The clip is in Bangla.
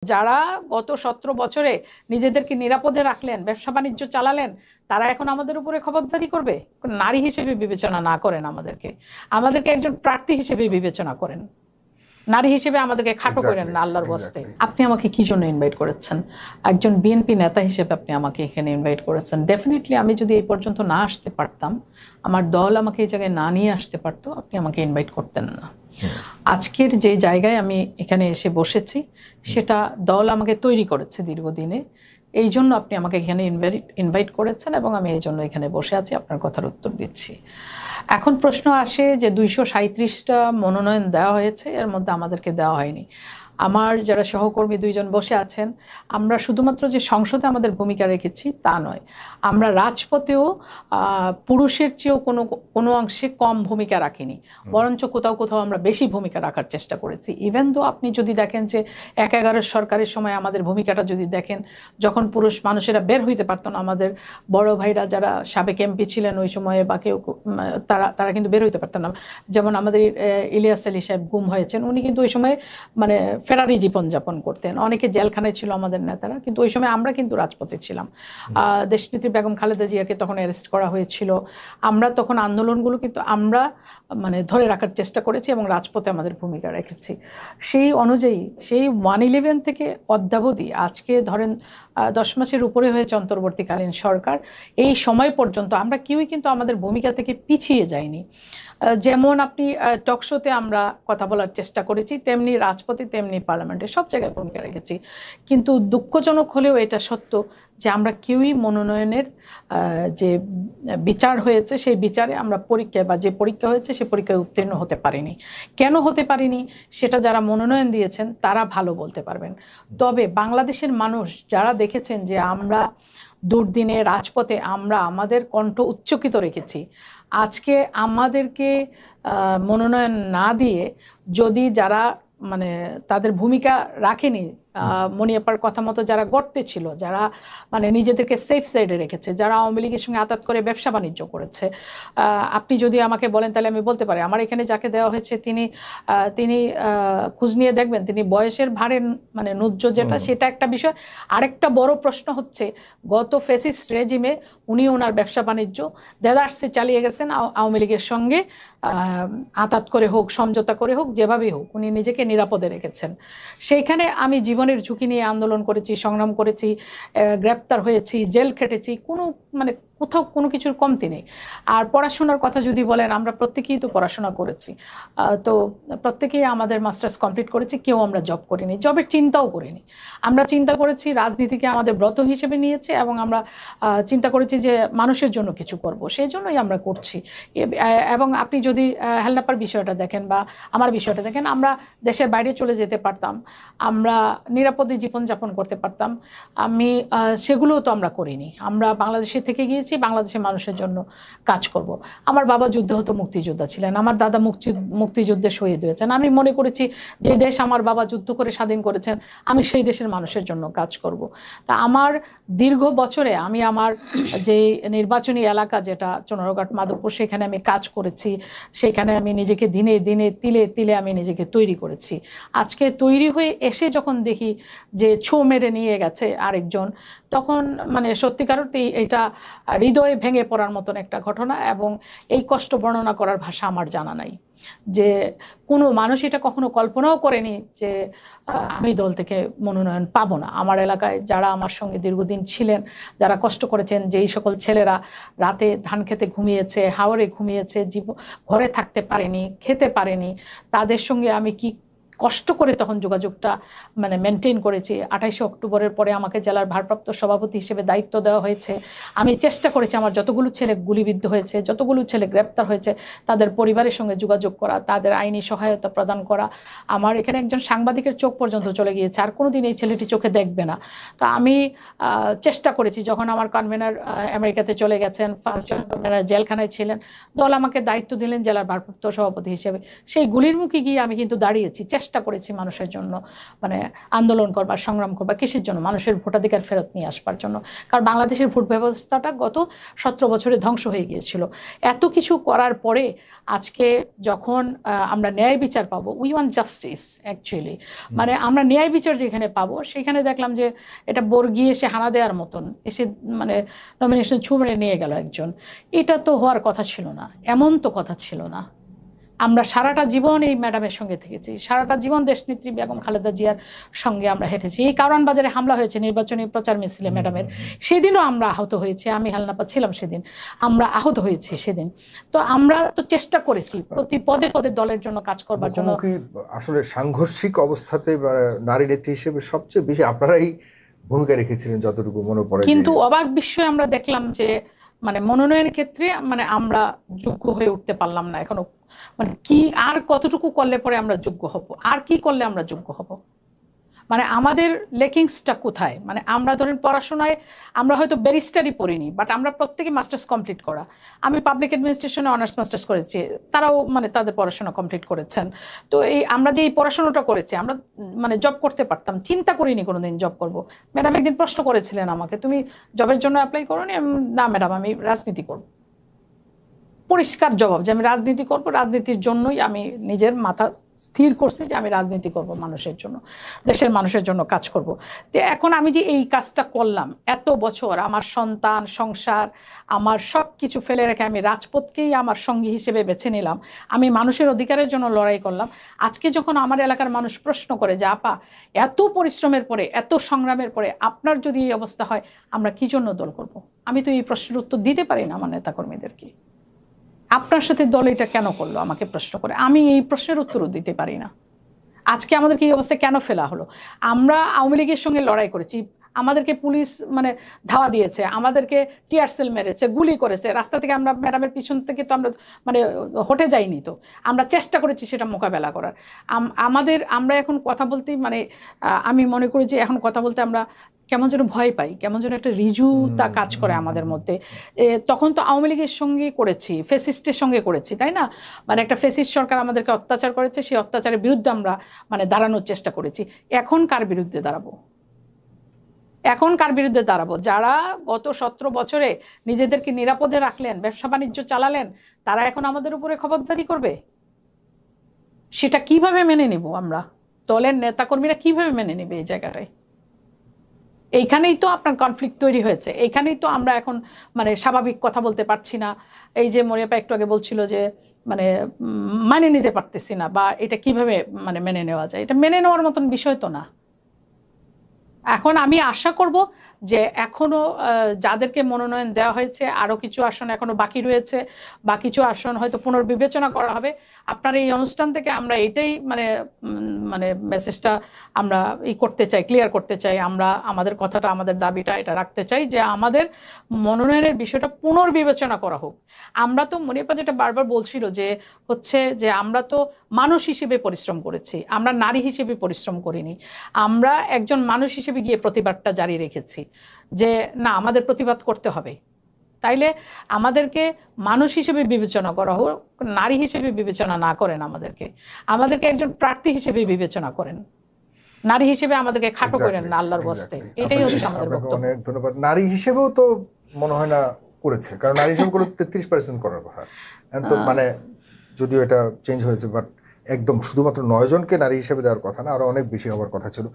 যারা গত 17 বছরে নিজেদেরকে নিরাপদে রাখলেন, ব্যবসা বাণিজ্য চালালেন, তারা এখন আমাদের উপরে খবরদারি করবে? নারী হিসেবে বিবেচনা না করেন, আমাদেরকে আমাদেরকে একজন প্রার্থী হিসেবে বিবেচনা করেন, নারী হিসেবে আমাদেরকে খাটো করেন না আল্লাহর বস্তে। আপনি আমাকে কি জন্য ইনভাইট করেছেন? একজন বিএনপি নেতা হিসেবে আপনি আমাকে এখানে ইনভাইট করেছেন। ডেফিনেটলি আমি যদি এই পর্যন্ত না আসতে পারতাম, আমার দল আমাকে এই জায়গায় না নিয়ে আসতে পারতো, আপনি আমাকে ইনভাইট করতেন না। আজকের যে জায়গায় আমি এখানে এসে বসেছি, সেটা দল আমাকে তৈরি করেছে দীর্ঘদিনে। এই জন্য আপনি আমাকে এখানে ইনভাইট করেছেন এবং আমি এই জন্য এখানে বসে আছি, আপনার কথার উত্তর দিচ্ছি। এখন প্রশ্ন আসে যে 237টা মনোনয়ন দেওয়া হয়েছে, এর মধ্যে আমাদেরকে দেওয়া হয়নি। আমার যারা সহকর্মী দুইজন বসে আছেন, আমরা শুধুমাত্র যে সংসদে আমাদের ভূমিকা রেখেছি তা নয়, আমরা রাজপথেও পুরুষের চেয়েও কোনো অংশে কম ভূমিকা রাখিনি, বরঞ্চ কোথাও কোথাও আমরা বেশি ভূমিকা রাখার চেষ্টা করেছি। ইভেন তো আপনি যদি দেখেন যে 11 সরকারের সময় আমাদের ভূমিকাটা যদি দেখেন, যখন পুরুষ মানুষেরা বের হইতে পারত না, আমাদের বড় ভাইরা যারা সাবেক এমপি ছিলেন ওই সময়ে বা কেউ, তারা কিন্তু বের হইতে পারতেন না। যেমন আমাদের ইলিয়াস আলী সাহেব গুম হয়েছেন, উনি কিন্তু ওই সময় মানে ফেরারি জীবনযাপন করতেন। অনেকে জেলখানায় ছিল আমাদের নেতারা, কিন্তু ওই সময় আমরা কিন্তু রাজপথে ছিলাম। দেশনেত্রী বেগম খালেদা জিয়াকে তখন অ্যারেস্ট করা হয়েছিল। আমরা তখন আন্দোলনগুলো কিন্তু আমরা মানে ধরে রাখার চেষ্টা করেছি এবং রাজপথে আমাদের ভূমিকা রেখেছি। সেই অনুযায়ী সেই 111 থেকে অদ্যাবধি আজকে ধরেন 10 মাসের উপরে হয়েছে অন্তর্বর্তীকালীন সরকার, এই সময় পর্যন্ত আমরা কেউই কিন্তু আমাদের ভূমিকা থেকে পিছিয়ে যাইনি। যেমন আপনি টকশোতে আমরা কথা বলার চেষ্টা করেছি, তেমনি রাজপথে, তেমনি পার্লামেন্টে, সব জায়গায় ভূমিকা রেখেছি। কিন্তু দুঃখজনক হলেও এটা সত্য যে আমরা কেউই মনোনয়নের যে বিচার হয়েছে সেই বিচারে আমরা পরীক্ষায় বা যে পরীক্ষা হয়েছে সেই পরীক্ষায় উত্তীর্ণ হতে পারিনি। কেন হতে পারিনি সেটা যারা মনোনয়ন দিয়েছেন তারা ভালো বলতে পারবেন। তবে বাংলাদেশের মানুষ যারা দেখেছেন যে আমরা দুর্দিনে রাজপথে আমরা আমাদের কণ্ঠ উচ্চকিত রেখেছি, আজকে আমাদেরকে মনোনয়ন না দিয়ে যদি যারা মানে তাদের ভূমিকা রাখেনি, মনিয়াপার কথা মতো যারা গর্তে ছিল, যারা মানে নিজেদেরকে সেফ সাইডে রেখেছে, যারা আওয়ামী লীগের সঙ্গে আতাত করে ব্যবসা বাণিজ্য করেছে, আপনি যদি আমাকে বলেন তাহলে আমি বলতে পারি আমার এখানে যাকে দেওয়া হয়েছে তিনি খোঁজ নিয়ে দেখবেন, তিনি বয়সের ভারে মানে নুজ্জ যেটা সেটা একটা বিষয়। আরেকটা বড় প্রশ্ন হচ্ছে গত ফ্যাসিস্ট রেজিমে উনি ওনার ব্যবসা বাণিজ্য দেদারসে চালিয়ে গেছেন আওয়ামী লীগের সঙ্গে, আতাত করে হোক, সমঝোতা করে হোক, যেভাবেই হোক উনি নিজেকে নিরাপদে রেখেছেন। সেইখানে আমি জীবনের ঝুঁকি নিয়ে আন্দোলন করেছি, সংগ্রাম করেছি, গ্রেপ্তার হয়েছি, জেল খেটেছি, মানে কোথাও কোনো কিছুর কমতি নেই। আর পড়াশোনার কথা যদি বলেন, আমরা প্রত্যেকেই তো পড়াশোনা করেছি, তো প্রত্যেকেই আমাদের মাস্টার্স কমপ্লিট করেছি, কেউ আমরা জব করিনি, জবের চিন্তাও করিনি। আমরা চিন্তা করেছি রাজনীতিকে আমাদের ব্রত হিসেবে নিয়েছি এবং আমরা চিন্তা করেছি যে মানুষের জন্য কিছু করব, সেই জন্যই আমরা করছি। এবং আপনি যদি হেলনাপার বিষয়টা দেখেন বা আমার বিষয়টা দেখেন, আমরা দেশের বাইরে চলে যেতে পারতাম, আমরা নিরাপদে জীবনযাপন করতে পারতাম, সেগুলোও তো আমরা করিনি। আমরা বাংলাদেশে থেকে গিয়েছি, বাংলাদেশের মানুষের জন্য কাজ করব। আমার বাবা যুদ্ধ হতো মুক্তিযোদ্ধা ছিলেন, আমার দাদা মুক্তিযুদ্ধে শহীদ হয়েছেন। আমি মনে করেছি যে দেশ আমার বাবা যুদ্ধ করে স্বাধীন করেছেন, আমি সেই দেশের মানুষের জন্য কাজ করব। তা আমার দীর্ঘ বছরে আমি আমার যে নির্বাচনী এলাকা যেটা চুনারুঘাট মাধবপুর, সেখানে আমি কাজ করেছি, সেখানে আমি নিজেকে দিনে দিনে তিলে তিলে আমি নিজেকে তৈরি করেছি। আজকে তৈরি হয়ে এসে যখন দেখি যে ছো মেরে নিয়ে গেছে আরেকজন, তখন মানে সত্যিকার অর্থেই এটা হৃদয়ে ভেঙে পড়ার মতন একটা ঘটনা। এবং এই কষ্ট বর্ণনা করার ভাষা আমার জানা নাই, যে কোনো মানুষ এটা কখনো কল্পনাও করেনি যে আমি দল থেকে মনোনয়ন পাবো না। আমার এলাকায় যারা আমার সঙ্গে দীর্ঘদিন ছিলেন, যারা কষ্ট করেছেন, যেই সকল ছেলেরা রাতে ধান খেতে ঘুমিয়েছে, হাওরে ঘুমিয়েছে, ঘরে থাকতে পারেনি, খেতে পারেনি, তাদের সঙ্গে আমি কি কষ্ট করে তখন যোগাযোগটা মানে মেনটেন করেছি। 28 অক্টোবরের পরে আমাকে জেলার ভারপ্রাপ্ত সভাপতি হিসেবে দায়িত্ব দেওয়া হয়েছে। আমি চেষ্টা করেছি আমার যতগুলো ছেলে গুলিবিদ্ধ হয়েছে, যতগুলো ছেলে গ্রেপ্তার হয়েছে, তাদের পরিবারের সঙ্গে যোগাযোগ করা, তাদের আইনি সহায়তা প্রদান করা। আমার এখানে একজন সাংবাদিকের চোখ পর্যন্ত চলে গিয়েছে, আর কোনোদিন এই ছেলেটি চোখে দেখবে না। তো আমি চেষ্টা করেছি, যখন আমার কনভেনার আমেরিকাতে চলে গেছেন, ফার্স্ট জয়েন্ট কনভেনার জেলখানায় ছিলেন, দল আমাকে দায়িত্ব দিলেন জেলার ভারপ্রাপ্ত সভাপতি হিসেবে, সেই গুলির মুখে গিয়ে আমি কিন্তু দাঁড়িয়েছি, চেষ্টা চেষ্টা করেছি মানুষের জন্য, মানে আন্দোলন করবার, সংগ্রাম করবার, কিসের জন্য? মানুষের ভোটাধিকার ফেরত নিয়ে আসবার জন্য। কারণ বাংলাদেশের ভোট ব্যবস্থাটা গত 17 বছরে ধ্বংস হয়ে গিয়েছিল। এত কিছু করার পরে আজকে যখন আমরা ন্যায় বিচার পাবো, উই ওয়ান্ট জাস্টিস অ্যাকচুয়ালি, মানে আমরা ন্যায় বিচার যেখানে পাবো সেখানে দেখলাম যে এটা বর্গি এসে হানা দেওয়ার মতন এসে মানে নমিনেশন ছুঁড়ে নিয়ে গেল একজন। এটা তো হওয়ার কথা ছিল না, এমন তো কথা ছিল না। আমরা সারাটা জীবন এই ম্যাডামের সঙ্গে থেকেছি, সারাটা জীবন দেশনেত্রী বেগম খালেদা জিয়ার সঙ্গে আমরা হেঁটেছি। এই কারওয়ান বাজারে হামলা হয়েছে নির্বাচনী প্রচার মিছিলে ম্যাডামের, সেদিনও আমরা আহত হয়েছি, আমি হেলনাপা ছিলাম সেদিন, আমরা আহত হয়েছি সেদিন। তো আমরা তো চেষ্টা করেছি প্রতি পদে পদে দলের জন্য কাজ করবার জন্য। আসলে সাংঘর্ষিক অবস্থাতে নারী নেত্রী হিসেবে সবচেয়ে বেশি আপনারাই ভূমিকা রেখেছিলেন যতটুকু মনে পড়ে। কিন্তু অবাক বিস্ময়ে আমরা দেখলাম যে মানে মনোনয়নের ক্ষেত্রে মানে আমরা যোগ্য হয়ে উঠতে পারলাম না এখনো। মানে কি আর কতটুকু করলে পরে আমরা যোগ্য হব, আর কি করলে আমরা যোগ্য হব, মানে আমাদের লেকিংসটা কোথায়? মানে আমরা ধরেন পড়াশোনায় আমরা হয়তো ব্যারিস্টারই পড়িনি, বাট আমরা প্রত্যেকে মাস্টার্স কমপ্লিট করা। আমি পাবলিক অ্যাডমিনিস্ট্রেশনে অনার্স মাস্টার্স করেছি, তারাও মানে তাদের পড়াশোনা কমপ্লিট করেছেন। তো এই আমরা যে এই পড়াশোনাটা করেছি, আমরা মানে জব করতে পারতাম, চিন্তা করিনি কোনোদিন জব করব। ম্যাডাম একদিন প্রশ্ন করেছিলেন আমাকে, তুমি জবের জন্য অ্যাপ্লাই করোনি? না ম্যাডাম, আমি রাজনীতি করব। পরিষ্কার জবাব যে আমি রাজনীতি করব, রাজনীতির জন্যই আমি নিজের মাথা স্থির করছি যে আমি রাজনীতি করব, মানুষের জন্য, দেশের মানুষের জন্য কাজ করব। তো এখন আমি যে এই কাজটা করলাম এত বছর, আমার সন্তান, সংসার, আমার সব কিছু ফেলে রেখে আমি রাজপথকেই আমার সঙ্গী হিসেবে বেছে নিলাম, আমি মানুষের অধিকারের জন্য লড়াই করলাম। আজকে যখন আমার এলাকার মানুষ প্রশ্ন করে যে আপা এত পরিশ্রমের পরে, এত সংগ্রামের পরে আপনার যদি এই অবস্থা হয়, আমরা কি জন্য দল করব? আমি তো এই প্রশ্নের উত্তর দিতে পারি না আমার নেতাকর্মীদেরকে। আপনার সাথে দল এটা কেন করলো আমাকে প্রশ্ন করে, আমি এই প্রশ্নের উত্তরও দিতে পারি না। আজকে আমাদেরকে এই অবস্থায় কেন ফেলা হলো? আমরা আওয়ামী লীগের সঙ্গে লড়াই করেছি, আমাদেরকে পুলিশ মানে ধাওয়া দিয়েছে, আমাদেরকে টিয়ার সেল মেরেছে, গুলি করেছে, রাস্তা থেকে আমরা ম্যাডামের পিছন থেকে তো আমরা মানে হটে যাইনি, তো আমরা চেষ্টা করেছি সেটা মোকাবেলা করার। আমরা এখন কথা বলতেই মানে আমি মনে করি যে এখন কথা বলতে আমরা কেমন যেন ভয় পাই, কেমন যেন একটা রিজুতা কাজ করে আমাদের মধ্যে। তখন তো আওয়ামী লীগের সঙ্গে করেছি, ফেসিস্টের সঙ্গে করেছি, তাই না? মানে একটা ফেসিস্ট সরকার আমাদেরকে অত্যাচার করেছে, সেই অত্যাচারের বিরুদ্ধে আমরা মানে দাঁড়ানোর চেষ্টা করেছি। এখন কার বিরুদ্ধে দাঁড়াবো? এখন কার বিরুদ্ধে দাঁড়াবো? যারা গত 17 বছরে নিজেদেরকে নিরাপদে রাখলেন, ব্যবসা বাণিজ্য চালালেন, তারা এখন আমাদের উপরে খবরদারি করবে? সেটা কিভাবে মেনে নিব আমরা? দলের নেতাকর্মীরা কিভাবে মেনে নেবে এই জায়গাটায়? এইখানেই তো আপনার কনফ্লিক্ট তৈরি হয়েছে, এইখানেই তো আমরা এখন মানে স্বাভাবিক কথা বলতে পারছি না। এই যে মরিয়াপা একটু আগে বলছিল যে মানে মানে নিতে পারতেছি না, বা এটা কিভাবে মানে মেনে নেওয়া যায়, এটা মেনে নেওয়ার মতন বিষয় তো না। এখন আমি আশা করব যে এখনো যাদেরকে মনোনয়ন দেওয়া হয়েছে, আরো কিছু আসন এখনো বাকি রয়েছে, বা কিছু আসন হয়তো পুনর্বিবেচনা করা হবে। আপনার এই অনুষ্ঠান থেকে আমরা এটাই মানে মানে মেসেজটা আমরা করতে চাই, ক্লিয়ার করতে চাই। আমরা আমাদের কথাটা, আমাদের দাবিটা এটা রাখতে চাই যে আমাদের মনোনয়নের বিষয়টা পুনর্বিবেচনা করা হোক। আমরা তো মনিপা যেটা বারবার বলছিল যে হচ্ছে যে আমরা তো মানুষ হিসেবে পরিশ্রম করেছি, আমরা নারী হিসেবে পরিশ্রম করিনি। আমরা একজন মানুষ হিসেবে গিয়ে প্রতিবাদটা জারি রেখেছি যে না, আমাদের প্রতিবাদ করতে হবে। তাইলে আমাদেরকে মানুষ হিসেবে বিবেচনা করা হোক, নারী হিসেবে বিবেচনা না করেন, আমাদেরকে একজন প্রার্থী হিসেবে বিবেচনা করেন, নারী হিসেবে আমাদেরকে খাটো করেন না আল্লাহর বস্তে। এটাই হচ্ছে আমাদের বক্তব্য। অনেক ধন্যবাদ। নারী হিসেবেও তো মনে হয় না করেছে, কারণ নারী হিসেবে 33% করার কথা, তো মানে যদিও এটা চেঞ্জ হয়েছে, বাট একদম শুধুমাত্র 9 জনকে নারী হিসেবে দেওয়ার কথা না, আরো অনেক বেশি হওয়ার কথা ছিল।